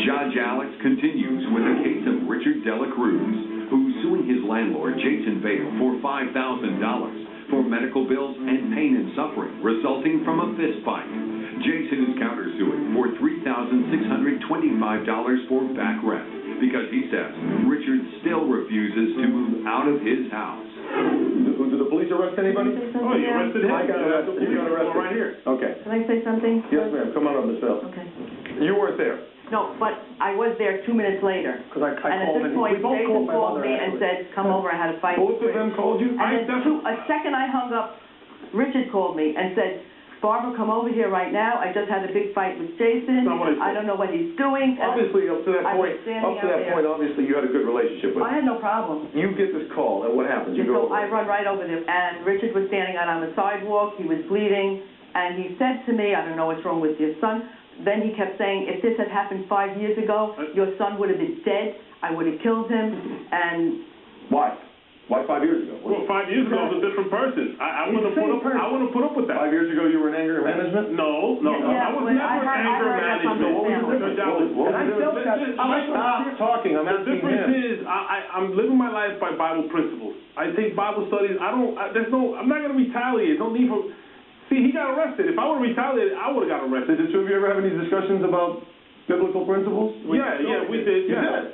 Judge Alex continues with a case of Richard Delacruz, who's suing his landlord, Jason Vale, for $5,000 for medical bills and pain and suffering resulting from a fist fight. Jason is countersuing for $3,625 for back rent because he says Richard still refuses to move out of his house. Did the police arrest anybody? Oh, you arrested him? I got arrested. You got arrested. Right here. Okay. Can I say something? Yes, ma'am. Come on up, Ms. Vale. Okay. You weren't there. No, but I was there 2 minutes later. Because I and at this point, Jason called me and said, come over, I had a fight. Both of them called you? And then a second I hung up, Richard called me and said, Barbara, come over here right now. I just had a big fight with Jason. I don't know what he's doing. Obviously, up to that point, obviously you had a good relationship with him. I had no problem. You get this call, and what happens? You go over. I run right over there, and Richard was standing out on the sidewalk. He was bleeding, and he said to me, I don't know what's wrong with your son. Then he kept saying, if this had happened 5 years ago, your son would have been dead. I would have killed him, and... Why? Why 5 years ago? Well, 5 years ago I was a different person. I wouldn't put up with that. 5 years ago you were in anger management? No. I was never in anger management. Stop talking. I'm asking him. The difference is I'm living my life by Bible principles. I take Bible studies. I'm not going to retaliate. No need for... See, he got arrested. If I would have retaliated, I would have got arrested. Did the two of you ever have any discussions about biblical principles? Yeah, we did. Yes.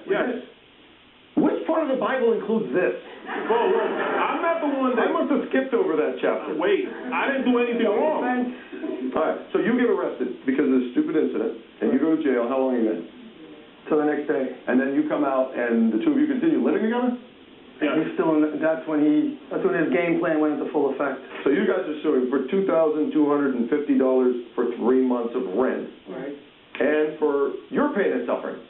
Which part of the Bible includes this? Well, I'm not the one that... I must have skipped over that chapter. Wait, I didn't do anything wrong. All right, so you get arrested because of this stupid incident, and you go to jail. How long are you in? Till the next day. And then you come out, and the two of you continue living together? Yeah. He's still in, that's when his game plan went into full effect. So you guys are suing for $2,250 for 3 months of rent. Right. And for your pain and suffering.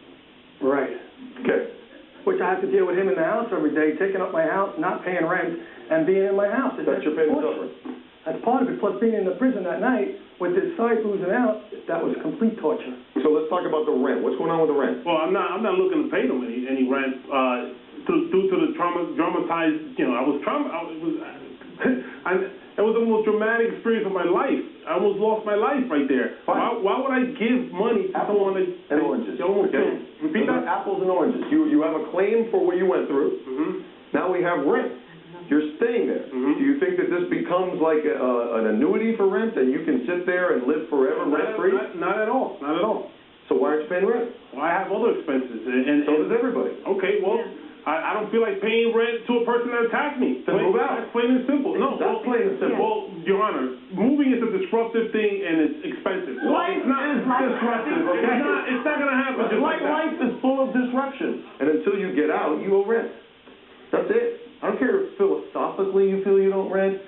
Right. Okay. Which I have to deal with him in the house every day, taking up my house, not paying rent, and being in my house. That's your pain and suffering? That's part of it, plus being in the prison that night with this side losing out, that was complete torture. So let's talk about the rent. What's going on with the rent? Well, I'm not looking to pay them any rent due to the traumatized. You know, it was the most dramatic experience of my life. I almost lost my life right there. Why would I give money to someone that... And oranges. Okay. Repeat that? Apples and oranges. You have a claim for what you went through. Mm-hmm. Now we have rent. You're staying there. Mm-hmm. Do you think that this becomes like an annuity for rent and you can sit there and live forever rent-free? Not at all. Not at all. So why aren't you paying rent? Well, I have other expenses. And so does everybody. Okay, well... Yeah. I don't feel like paying rent to a person that attacked me. Then move out. That's plain and simple. No, that's plain and simple. Well, Your Honor, moving is a disruptive thing and it's expensive. Life is disruptive, okay? It's not going to happen just like that. Life is full of disruptions. And until you get out, you owe rent. That's it. I don't care if philosophically you feel you don't owe rent.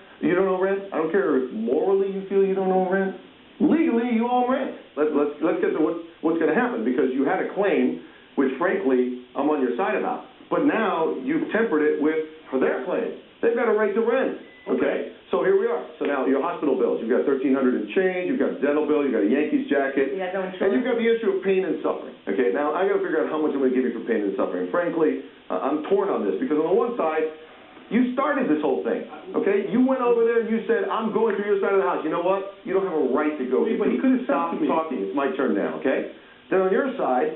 I don't care if morally you feel you don't owe rent. Legally, you owe rent. Let's get to what's going to happen, because you had a claim, which frankly, I'm on your side about. But now you've tempered it with, for their claim, they've got a right to rent. Okay? So here we are. So now your hospital bills, you've got $1,300 and change, you've got a dental bill, you've got a Yankees jacket, and you've got the issue of pain and suffering. Okay, now I got to figure out how much I'm going to give you for pain and suffering. Frankly, I'm torn on this, because on the one side, you started this whole thing, okay? You went over there and you said, I'm going through your side of the house. You know what? You don't have a right to go here. But he could have stopped talking. It's my turn now, okay? Then on your side,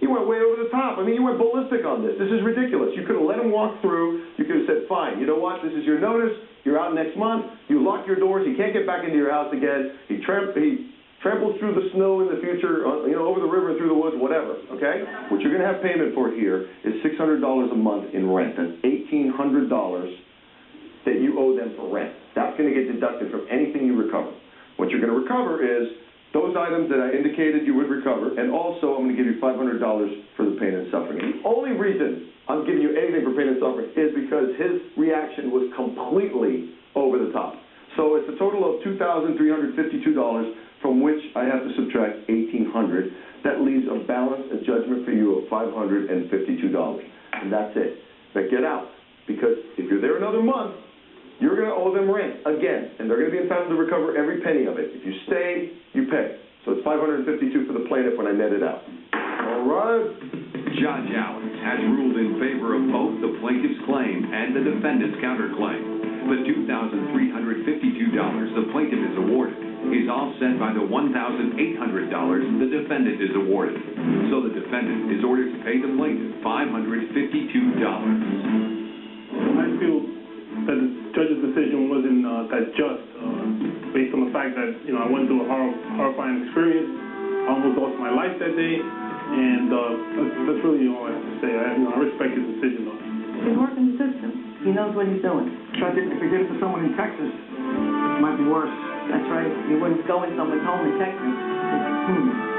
you went way over the top. I mean, you went ballistic on this. This is ridiculous. You could have let him walk through. You could have said, fine, you know what? This is your notice. You're out next month. You lock your doors. He can't get back into your house again. He tramples through the snow in the future, over the river, through the woods, whatever, okay? What you're going to have payment for here is $600 a month in rent. That's $1,800 that you owe them for rent. That's going to get deducted from anything you recover. What you're going to recover is those items that I indicated you would recover, and also I'm going to give you $500 for the pain and suffering. And the only reason I'm giving you anything for pain and suffering is because his reaction was completely over the top. So it's a total of $2,352, from which I have to subtract $1,800. That leaves a balance, a judgment for you of $552. And that's it. But get out, because if you're there another month, you're going to owe them rent again, and they're going to be entitled to recover every penny of it. If you stay, you pay. So it's $552 for the plaintiff when I net it out. All right. Judge Alex has ruled in favor of both the plaintiff's claim and the defendant's counterclaim. The $2,352 the plaintiff is awarded is offset by the $1,800 the defendant is awarded. So the defendant is ordered to pay the plaintiff $552. I feel that the judge's decision wasn't that just, based on the fact that, I went through a horrifying experience. I almost lost my life that day, and that's really all I have to say. I respect his decision, though. He's working the system. He knows what he's doing. Judge, if we did it to someone in Texas, it might be worse. That's right. You wouldn't go in someone's home and text me.